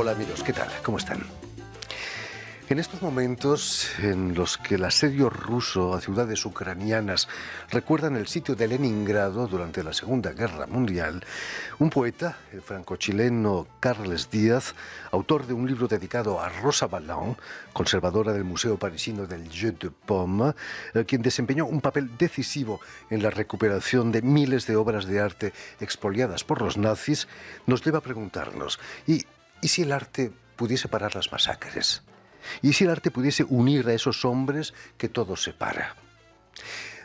Hola amigos, ¿qué tal? ¿Cómo están? En estos momentos en los que el asedio ruso a ciudades ucranianas recuerdan el sitio de Leningrado durante la Segunda Guerra Mundial, un poeta, el franco-chileno Carles Díaz, autor de un libro dedicado a Rosa Ballon, conservadora del Museo Parisino del Jeu de Paume, quien desempeñó un papel decisivo en la recuperación de miles de obras de arte expoliadas por los nazis, nos lleva a preguntarnos, ¿y si el arte pudiese parar las masacres? ¿Y si el arte pudiese unir a esos hombres que todo separa?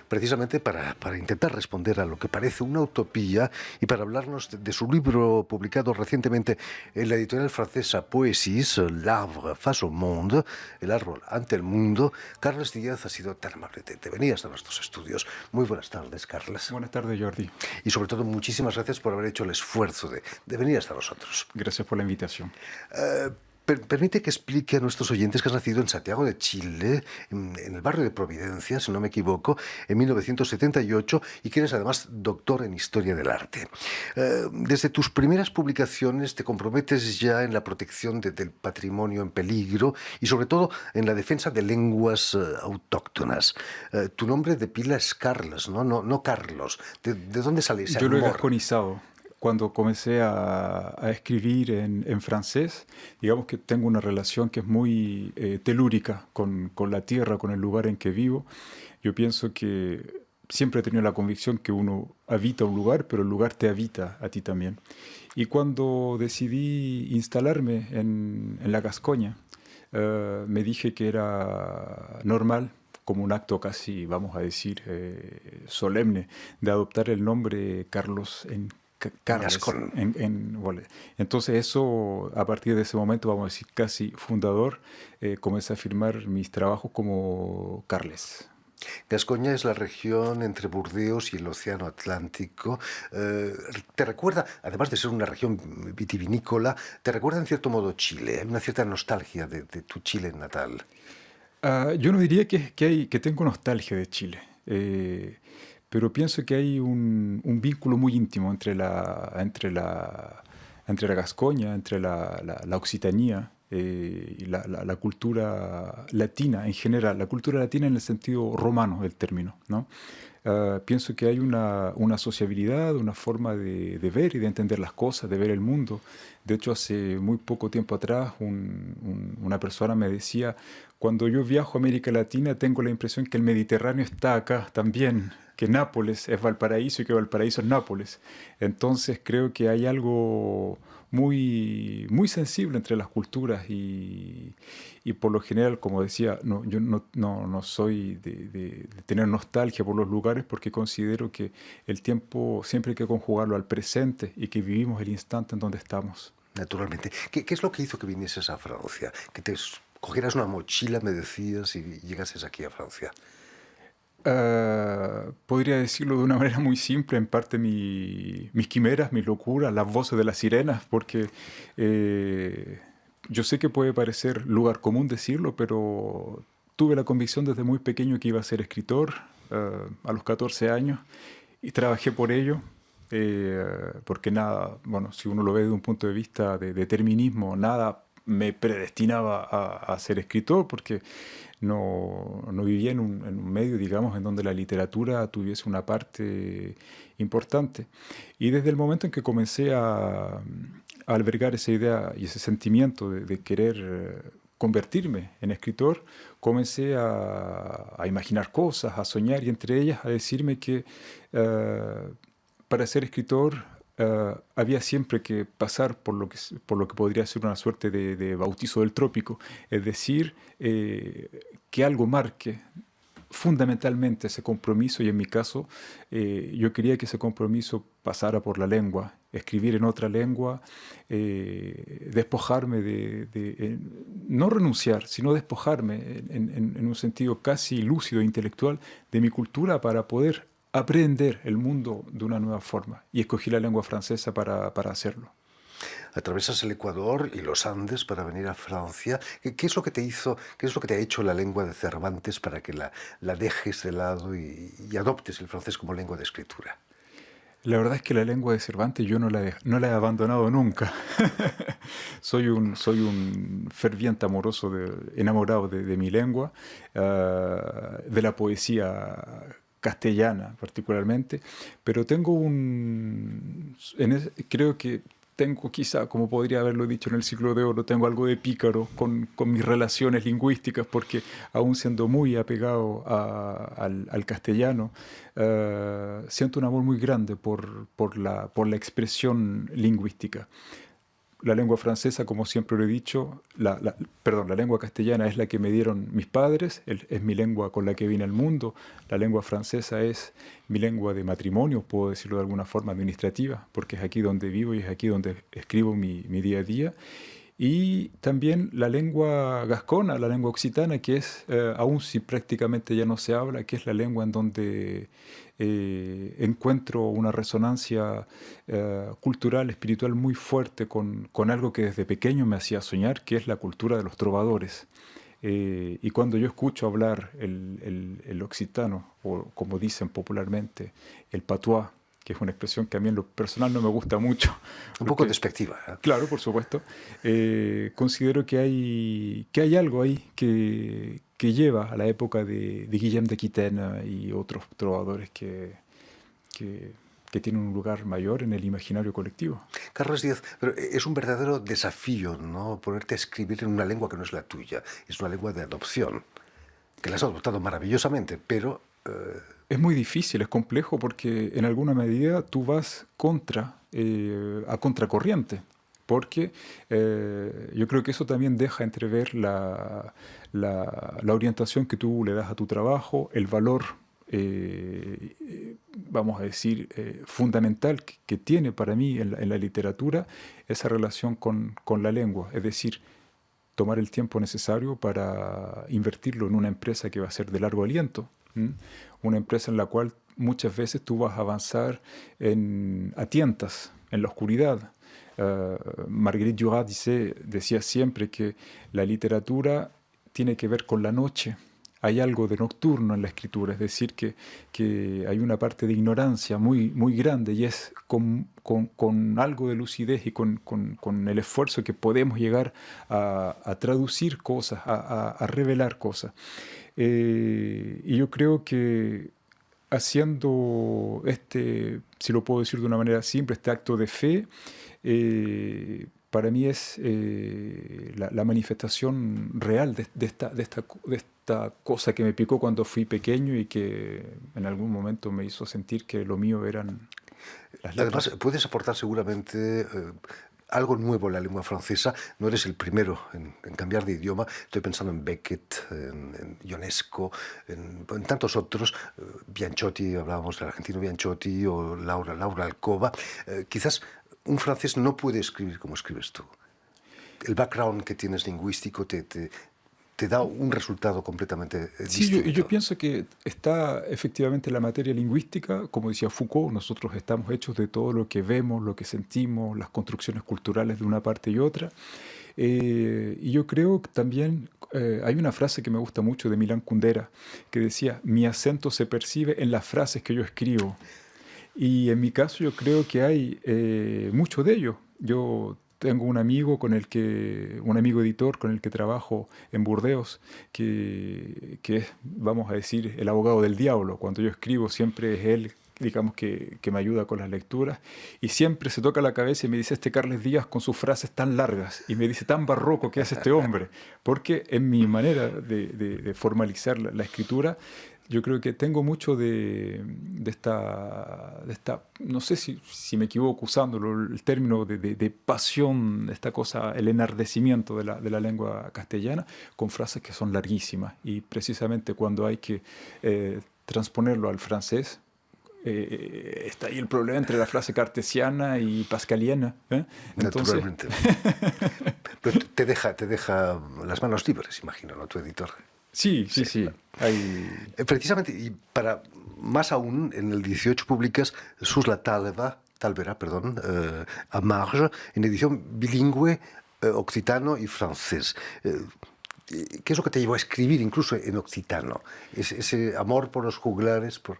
Precisamente para intentar responder a lo que parece una utopía y para hablarnos de su libro publicado recientemente en la editorial francesa Poésis, L'Arbre face au monde, el árbol ante el mundo, Carles Díaz ha sido tan amable de venir hasta nuestros estudios. Muy buenas tardes, Carles. Buenas tardes, Jordi. Y sobre todo, muchísimas gracias por haber hecho el esfuerzo de venir hasta nosotros. Gracias por la invitación. Permite que explique a nuestros oyentes que has nacido en Santiago de Chile, en el barrio de Providencia, si no me equivoco, en 1978, y que eres además doctor en Historia del Arte. Desde tus primeras publicaciones te comprometes ya en la protección del patrimonio en peligro y sobre todo en la defensa de lenguas autóctonas. Tu nombre de pila es Carles, no Carlos. ¿De dónde sale ese Yo amor? lo he gasconizado. Cuando comencé a escribir en francés, digamos que tengo una relación que es muy telúrica con la tierra, con el lugar en que vivo. Yo pienso que siempre he tenido la convicción que uno habita un lugar, pero el lugar te habita a ti también. Y cuando decidí instalarme en la Gascoña, me dije que era normal, como un acto casi, vamos a decir, solemne, de adoptar el nombre Carlos Carles. Bueno. Entonces eso, a partir de ese momento, vamos a decir, casi fundador, comencé a firmar mis trabajos como Carles. Gascoña es la región entre Burdeos y el Océano Atlántico. ¿Te recuerda, además de ser una región vitivinícola, te recuerda en cierto modo Chile? Hay una cierta nostalgia de tu Chile natal. Yo no diría que tengo nostalgia de Chile, pero pienso que hay un vínculo muy íntimo entre la Gascoña, entre la Occitania y la cultura latina en general, la cultura latina en el sentido romano del término, ¿no? Pienso que hay una sociabilidad, una forma de ver y de entender las cosas, de ver el mundo. De hecho, hace muy poco tiempo atrás una persona me decía, cuando yo viajo a América Latina tengo la impresión que el Mediterráneo está acá también, que Nápoles es Valparaíso y que Valparaíso es Nápoles. Entonces creo que hay algo muy, muy sensible entre las culturas y por lo general, como decía, yo no soy de tener nostalgia por los lugares porque considero que el tiempo siempre hay que conjugarlo al presente y que vivimos el instante en donde estamos. Naturalmente. ¿Qué es lo que hizo que vinieses a Francia? Que te cogieras una mochila, me decías, y llegases aquí a Francia. Podría decirlo de una manera muy simple, en parte mis quimeras, mis locuras, las voces de las sirenas, porque yo sé que puede parecer lugar común decirlo, pero tuve la convicción desde muy pequeño que iba a ser escritor, a los 14 años, y trabajé por ello. Porque nada, bueno, si uno lo ve desde un punto de vista de determinismo, nada me predestinaba a ser escritor, porque no vivía en un medio, digamos, en donde la literatura tuviese una parte importante. Y desde el momento en que comencé a albergar esa idea y ese sentimiento de querer convertirme en escritor, comencé a imaginar cosas, a soñar y entre ellas a decirme que para ser escritor había siempre que pasar por lo que podría ser una suerte de bautizo del trópico, es decir, que algo marque fundamentalmente ese compromiso y en mi caso yo quería que ese compromiso pasara por la lengua, escribir en otra lengua, despojarme no renunciar, sino despojarme en un sentido casi lúcido e intelectual de mi cultura para poder aprender el mundo de una nueva forma. Y escogí la lengua francesa para hacerlo. Atravesas el Ecuador y los Andes para venir a Francia. ¿Qué es lo que te hizo, qué es lo que te ha hecho la lengua de Cervantes para que la dejes de lado y adoptes el francés como lengua de escritura? La verdad es que la lengua de Cervantes yo no la he abandonado nunca. Soy un ferviente enamorado de mi lengua, de la poesía castellana particularmente, pero creo que tengo quizá, como podría haberlo dicho en el siglo de oro, tengo algo de pícaro con mis relaciones lingüísticas, porque aún siendo muy apegado al castellano, siento un amor muy grande por la expresión lingüística. La lengua francesa, como siempre lo he dicho, perdón, la lengua castellana es la que me dieron mis padres, es mi lengua con la que vine al mundo. La lengua francesa es mi lengua de matrimonio, puedo decirlo de alguna forma administrativa, porque es aquí donde vivo y es aquí donde escribo mi día a día. Y también la lengua gascona, la lengua occitana, que es, aún si prácticamente ya no se habla, que es la lengua en donde encuentro una resonancia cultural, espiritual muy fuerte con algo que desde pequeño me hacía soñar, que es la cultura de los trovadores. Y cuando yo escucho hablar el occitano, o como dicen popularmente, el patois, que es una expresión que a mí en lo personal no me gusta mucho, Un poco porque despectiva, ¿eh? claro, por supuesto. Considero que hay algo ahí que lleva a la época de Guillaume de Aquitaine y otros trovadores que, que tienen un lugar mayor en el imaginario colectivo. Carlos Díaz, pero es un verdadero desafío, ¿no? Ponerte a escribir en una lengua que no es la tuya. Es una lengua de adopción, que la has adoptado maravillosamente, pero Es muy difícil, es complejo porque en alguna medida tú vas a contracorriente, porque yo creo que eso también deja entrever la orientación que tú le das a tu trabajo, el valor, vamos a decir, fundamental que tiene para mí en la literatura esa relación con la lengua, es decir, tomar el tiempo necesario para invertirlo en una empresa que va a ser de largo aliento. ¿M? Una empresa en la cual muchas veces tú vas a avanzar a tientas, en la oscuridad. Marguerite Duras decía siempre que la literatura tiene que ver con la noche. Hay algo de nocturno en la escritura, es decir, que hay una parte de ignorancia muy, muy grande y es con algo de lucidez y con el esfuerzo que podemos llegar a traducir cosas, a revelar cosas. Y yo creo que haciendo si lo puedo decir de una manera simple, este acto de fe, para mí es la manifestación real de esta cosa que me picó cuando fui pequeño y que en algún momento me hizo sentir que lo mío eran las además letras. puedes aportar seguramente algo nuevo en la lengua francesa. No eres el primero en cambiar de idioma. Estoy pensando en Beckett, en Ionesco, en tantos otros. Bianchotti, hablábamos del argentino Bianchotti, o Laura Alcoba. Quizás un francés no puede escribir como escribes tú. El background que tienes lingüístico te da un resultado completamente Sí, yo distinto. pienso que está efectivamente la materia lingüística, como decía Foucault, nosotros estamos hechos de todo lo que vemos, lo que sentimos, las construcciones culturales de una parte y otra. Y yo creo que también hay una frase que me gusta mucho de Milán Kundera, que decía, mi acento se percibe en las frases que yo escribo. Y en mi caso yo creo que hay mucho de ello. Yo tengo un amigo editor con el que trabajo en Burdeos, que es, vamos a decir, el abogado del diablo. Cuando yo escribo siempre es él, digamos, que me ayuda con las lecturas. Y siempre se toca la cabeza y me dice, este Carles Díaz con sus frases tan largas. Y me dice, tan barroco que hace este hombre. Porque en mi manera de formalizar la escritura, yo creo que tengo mucho de esta, no sé si me equivoco usándolo, el término de pasión, esta cosa, el enardecimiento de la lengua castellana, con frases que son larguísimas. Y precisamente cuando hay que transponerlo al francés, está ahí el problema entre la frase cartesiana y pascaliana. Entonces, Naturalmente. Pero te deja las manos libres, imagino, ¿no? Tu editor. sí, sí, Sí. sí. Precisamente, y para más aún, en el 18 publicas Sus la Talvera, perdón, a Marge, en edición bilingüe, occitano y francés. ¿Qué es lo que te llevó a escribir incluso en occitano? Ese amor por los juglares, por...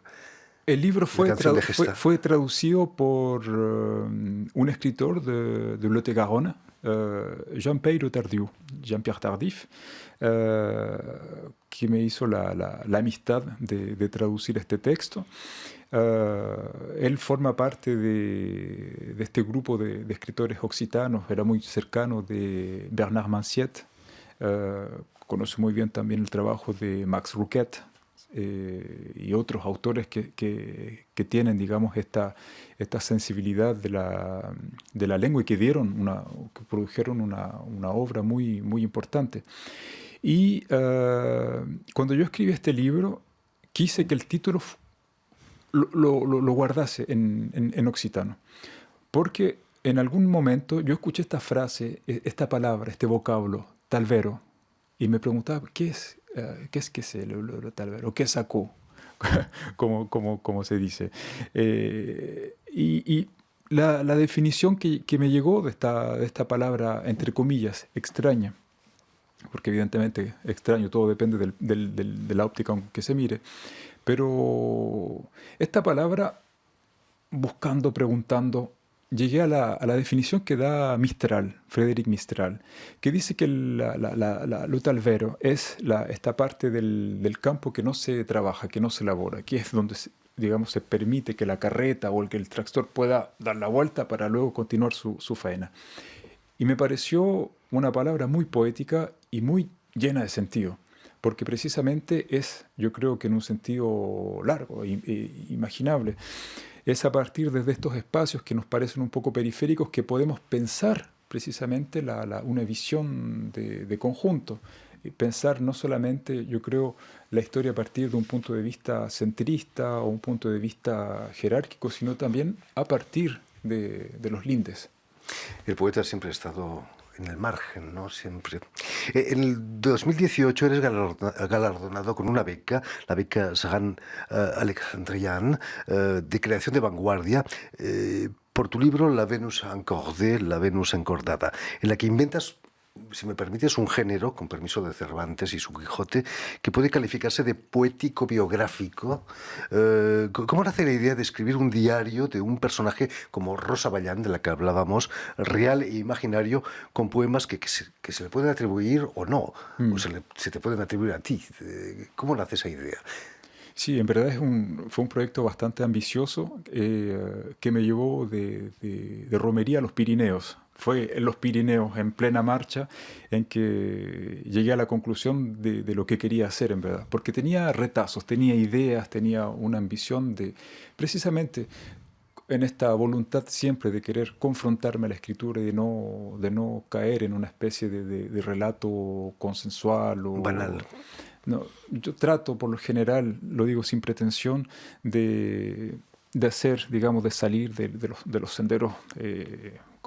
El libro La canción de Gesta. fue traducido por un escritor de Lot-et-Garonne, Jean-Pierre Tardif, que me hizo la amistad de traducir este texto. Él forma parte de este grupo de escritores occitanos, era muy cercano de Bernard Manciet, conoce muy bien también el trabajo de Max Rouquet, y otros autores que tienen, digamos, esta sensibilidad de la lengua y que produjeron una obra muy, muy importante. Y cuando yo escribí este libro, quise que el título lo guardase en occitano, porque en algún momento yo escuché esta frase, esta palabra, este vocablo, talvero, y me preguntaba, ¿qué es el talvero? ¿Qué sacó? como se dice. Y la definición que me llegó de esta palabra, entre comillas, extraña, porque evidentemente extraño, todo depende de la óptica con que se mire, pero esta palabra, buscando, preguntando, llegué a la definición que da Mistral, Frédéric Mistral, que dice que lo talvero es esta parte del campo que no se trabaja, que no se elabora, que es donde, digamos, se permite que la carreta o que el tractor pueda dar la vuelta para luego continuar su faena. Y me pareció una palabra muy poética y muy llena de sentido, porque precisamente es, yo creo que en un sentido largo e imaginable, es a partir de estos espacios que nos parecen un poco periféricos que podemos pensar precisamente una visión de conjunto. Pensar no solamente, yo creo, la historia a partir de un punto de vista centrista o un punto de vista jerárquico, sino también a partir de los lindes. El poeta siempre ha estado en el margen, ¿no? Siempre. En el 2018 eres galardonado con una beca, la beca Sagan Alexandrian, de creación de vanguardia, por tu libro La Venus encordée, La Venus encordada, en la que inventas, si me permites, un género, con permiso de Cervantes y su Quijote, que puede calificarse de poético biográfico. ¿Cómo nace la idea de escribir un diario de un personaje como Rosa Ballán, de la que hablábamos, real e imaginario, con poemas que se le pueden atribuir o no, o se te pueden atribuir a ti? ¿Cómo nace esa idea? Sí, en verdad fue un proyecto bastante ambicioso que me llevó de romería a los Pirineos. Fue en los Pirineos, en plena marcha, en que llegué a la conclusión de lo que quería hacer, en verdad. Porque tenía retazos, tenía ideas, tenía una ambición de, precisamente, en esta voluntad siempre de querer confrontarme a la escritura y de no caer en una especie de relato consensual o banal. No, yo trato, por lo general, lo digo sin pretensión, de hacer, digamos, de salir de los senderos,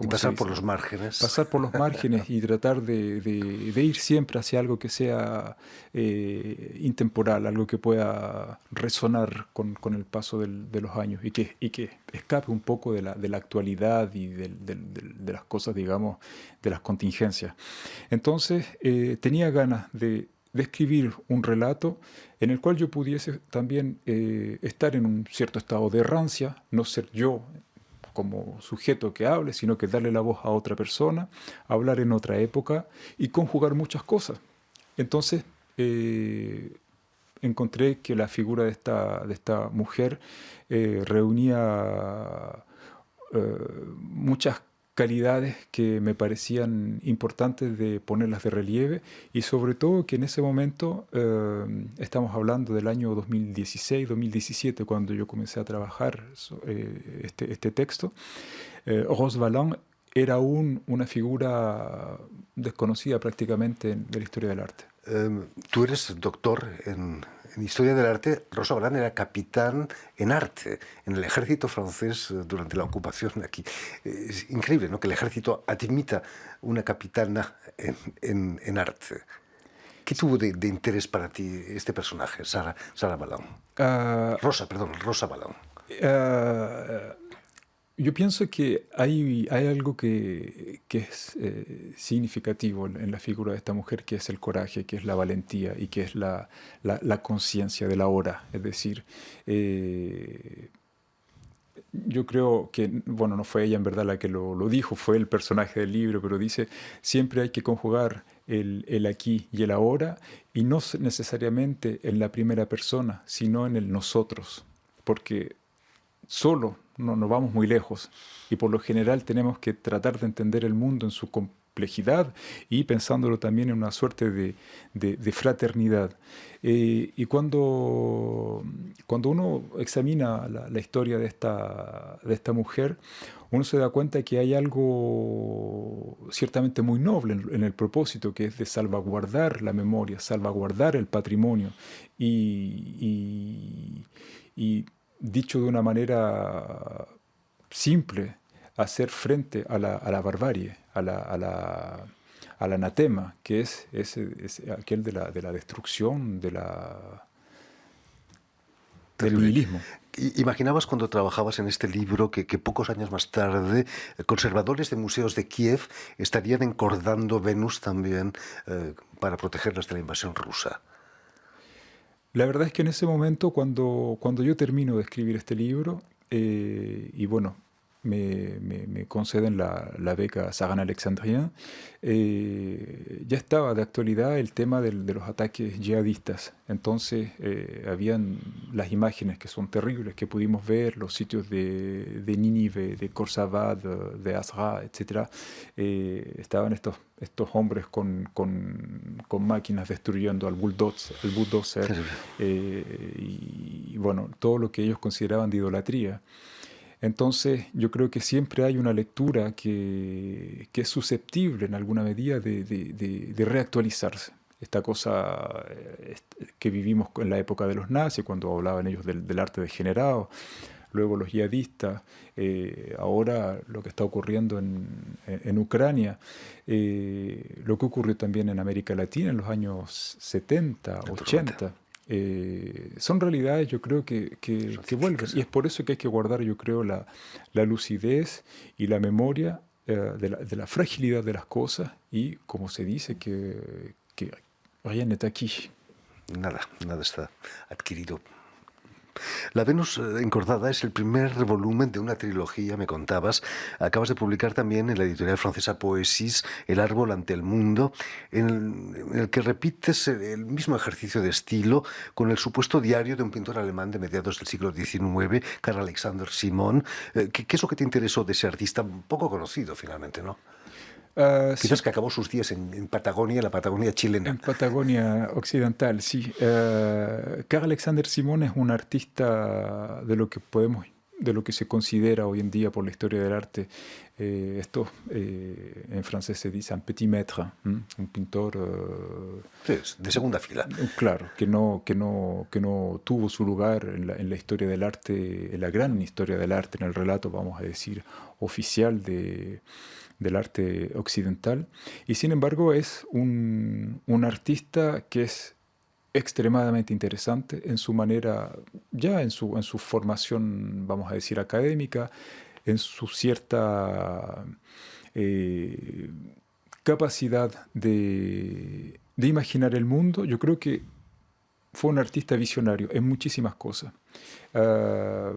Y pasar por los márgenes. Pasar por los márgenes y tratar de ir siempre hacia algo que sea intemporal, algo que pueda resonar con el paso de los años y que escape un poco de la actualidad y de las cosas, digamos, de las contingencias. Entonces, tenía ganas de escribir un relato en el cual yo pudiese también estar en un cierto estado de errancia, no ser yo como sujeto que hable, sino que darle la voz a otra persona, hablar en otra época y conjugar muchas cosas. Entonces encontré que la figura de esta mujer reunía muchas calidades que me parecían importantes de ponerlas de relieve y sobre todo que en ese momento, estamos hablando del año 2016-2017 cuando yo comencé a trabajar este texto, Rose Valland era aún una figura desconocida prácticamente de la historia del arte. Tú eres doctor en Historia del Arte. Rosa Ballán era capitán en arte en el ejército francés durante la ocupación aquí. Es increíble, ¿no?, que el ejército admita una capitana en arte. ¿Qué tuvo de interés para ti este personaje, Rosa Ballán? Yo pienso que hay algo que es significativo en la figura de esta mujer, que es el coraje, que es la valentía y que es la conciencia de la hora. Es decir, eh, yo creo que, bueno, no fue ella en verdad la que lo dijo, fue el personaje del libro, pero dice, siempre hay que conjugar el aquí y el ahora, y no necesariamente en la primera persona, sino en el nosotros, porque solo no vamos muy lejos y por lo general tenemos que tratar de entender el mundo en su complejidad y pensándolo también en una suerte de fraternidad. Y cuando uno examina la historia de esta mujer, uno se da cuenta que hay algo ciertamente muy noble en el propósito, que es de salvaguardar la memoria, salvaguardar el patrimonio y dicho de una manera simple, hacer frente a la barbarie, al anatema, que es aquel de la destrucción, del Terrible. nihilismo. ¿Imaginabas cuando trabajabas en este libro que pocos años más tarde conservadores de museos de Kiev estarían encordando Venus también para protegerlas de la invasión rusa? La verdad es que en ese momento, cuando yo termino de escribir este libro, y bueno, me conceden la beca Sagan Alexandrien, ya estaba de actualidad el tema de los ataques yihadistas. Entonces, habían las imágenes que son terribles, que pudimos ver, los sitios de Nínive, de Khorsabad, de Azra, etcétera. Estaban estos hombres con máquinas destruyendo al bulldozer, Terrible. y bueno, todo lo que ellos consideraban de idolatría. Entonces, yo creo que siempre hay una lectura que es susceptible en alguna medida de reactualizarse. Esta cosa que vivimos en la época de los nazis, cuando hablaban ellos del arte degenerado, luego los yihadistas, ahora lo que está ocurriendo en Ucrania, lo que ocurrió también en América Latina en los años 70, Naturalmente. 80. Son realidades, yo creo, Son que vuelven. cíclicas. Y es por eso que hay que guardar, yo creo, la lucidez y la memoria de la fragilidad de las cosas y, como se dice, que rien n'est acquis. Nada está adquirido. La Venus encordada es el primer volumen de una trilogía, me contabas. Acabas de publicar también en la editorial francesa Poésis El árbol ante el mundo, en el que repites el mismo ejercicio de estilo con el supuesto diario de un pintor alemán de mediados del siglo XIX, Karl Alexander Simon. ¿Qué es lo que te interesó de ese artista poco conocido finalmente, no? Quizás Sí, que acabó sus días en Patagonia, la Patagonia chilena. en Patagonia Occidental, sí. Carl Alexander Simon es un artista de lo que se considera hoy en día por la historia del arte, en francés se dice un petit maître, un pintor, Sí, de segunda fila. claro, que no tuvo su lugar en la historia del arte, en la gran historia del arte, en el relato, vamos a decir, oficial del arte occidental, y sin embargo es un artista que es extremadamente interesante en su manera, ya en su formación, vamos a decir, académica, en su cierta eh, capacidad de imaginar el mundo. Yo creo que fue un artista visionario en muchísimas cosas. Ah,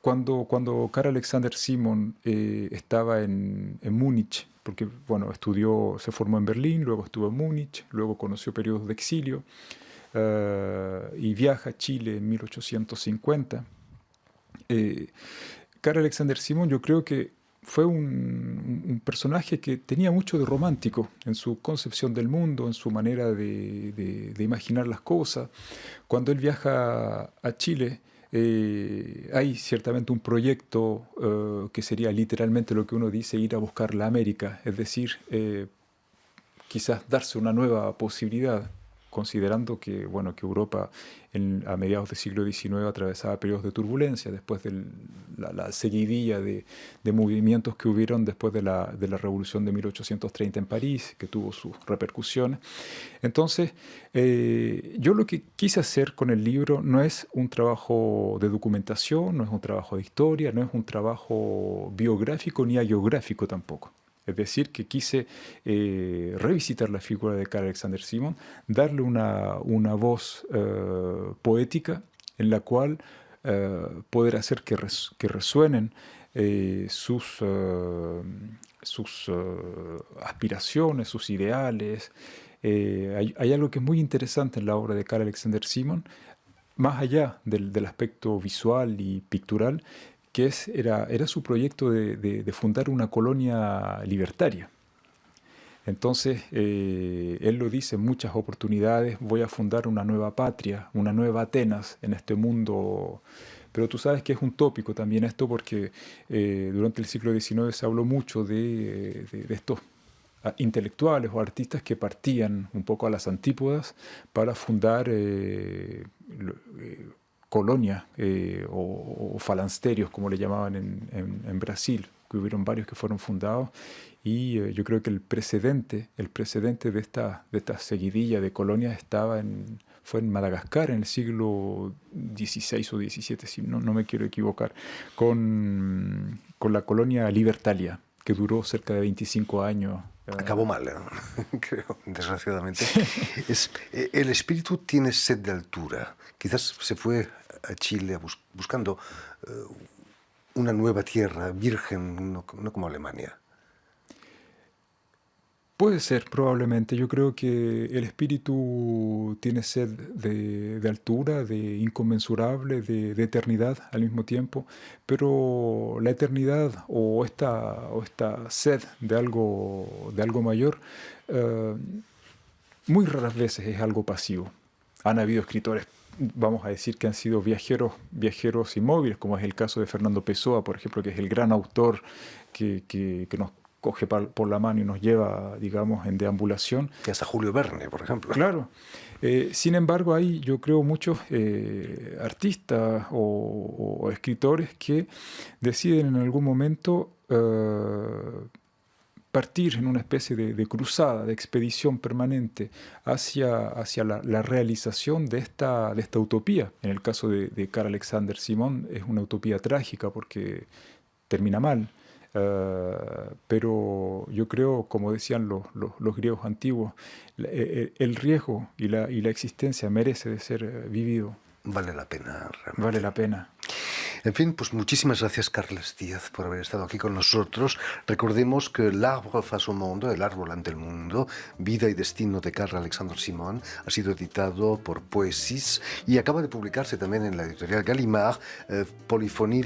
cuando Carl Alexander Simon estaba en Múnich, porque bueno, se formó en Berlín, luego estuvo en Múnich, luego conoció periodos de exilio, y viaja a Chile en 1850. Eh, Carl Alexander Simon yo creo que fue un personaje que tenía mucho de romántico en su concepción del mundo, en su manera de imaginar las cosas. Cuando él viaja a Chile, hay ciertamente un proyecto que sería literalmente lo que uno dice ir a buscar la América, es decir, quizás darse una nueva posibilidad. considerando que, bueno, que Europa a mediados del siglo XIX atravesaba periodos de turbulencia después de la seguidilla de movimientos que hubieron después de la Revolución de 1830 en París, que tuvo sus repercusiones. Entonces, yo lo que quise hacer con el libro no es un trabajo de documentación, no es un trabajo de historia, no es un trabajo biográfico ni hagiográfico tampoco. Es decir, que quise revisitar la figura de Carl Alexander Simon, darle una voz poética en la cual poder hacer que resuenen sus aspiraciones, sus ideales. Hay algo que es muy interesante en la obra de Carl Alexander Simon, más allá del aspecto visual y pictural, que era su proyecto de fundar una colonia libertaria. Entonces, él lo dice en muchas oportunidades: voy a fundar una nueva patria, una nueva Atenas en este mundo. Pero tú sabes que es un tópico también esto, porque durante el siglo XIX se habló mucho de estos intelectuales o artistas que partían un poco a las antípodas para fundar colonias o falansterios, como le llamaban en Brasil, que hubieron varios que fueron fundados, y yo creo que el precedente de esta seguidilla de colonias fue en Madagascar en el siglo XVI o XVII, si no me quiero equivocar, con la colonia Libertalia, que duró cerca de 25 años. Acabó mal, creo, desgraciadamente. El espíritu tiene sed de altura. Quizás se fue a Chile buscando una nueva tierra virgen, no como Alemania. Puede ser, probablemente. Yo creo que el espíritu tiene sed de altura, de inconmensurable, de eternidad al mismo tiempo, pero la eternidad o esta sed de algo mayor, muy raras veces es algo pasivo. Han habido escritores, vamos a decir, que han sido viajeros inmóviles, como es el caso de Fernando Pessoa, por ejemplo, que es el gran autor que nos coge por la mano y nos lleva, digamos, en deambulación. Y hasta Julio Verne, por ejemplo. Claro. Sin embargo, hay, yo creo, muchos artistas o escritores que deciden en algún momento partir en una especie de cruzada, de expedición permanente hacia la realización de esta utopía. En el caso de Carl Alexander Simon es una utopía trágica porque termina mal. Pero yo creo, como decían los griegos antiguos, el riesgo y la existencia merece de ser vivido. Vale la pena, realmente. Vale la pena. En fin, pues muchísimas gracias, Carles Díaz, por haber estado aquí con nosotros. Recordemos que L'Arbre face au monde, El árbol ante el mundo, Vida y destino de Carl Alexander Simon, ha sido editado por Poesis y acaba de publicarse también en la editorial Gallimard, Polifonía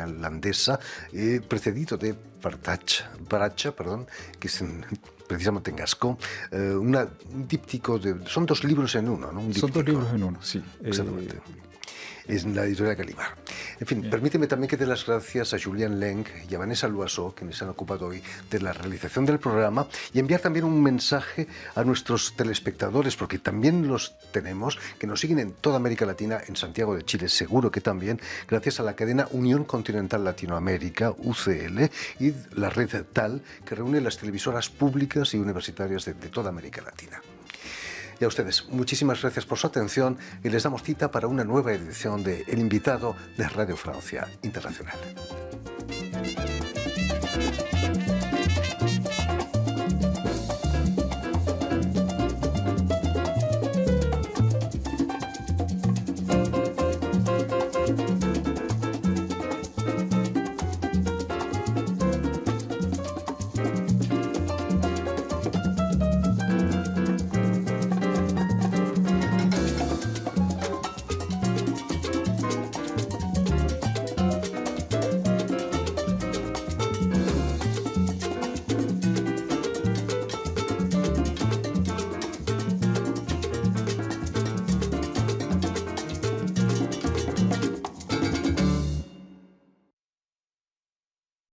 holandesa, precedido de Bracha, que es precisamente en Gascón, un díptico son 2 libros en uno, ¿no? Son 2 libros en uno, sí. Exactamente. Es la editorial Gallimard. En fin, permíteme también que dé las gracias a Julien Leng y a Vanessa Loiseau, quienes se han ocupado hoy de la realización del programa, y enviar también un mensaje a nuestros telespectadores, porque también los tenemos, que nos siguen en toda América Latina, en Santiago de Chile, seguro que también, gracias a la cadena Unión Continental Latinoamérica, UCL, y la red TAL, que reúne las televisoras públicas y universitarias de toda América Latina. Y a ustedes, muchísimas gracias por su atención y les damos cita para una nueva edición de El Invitado de Radio Francia Internacional.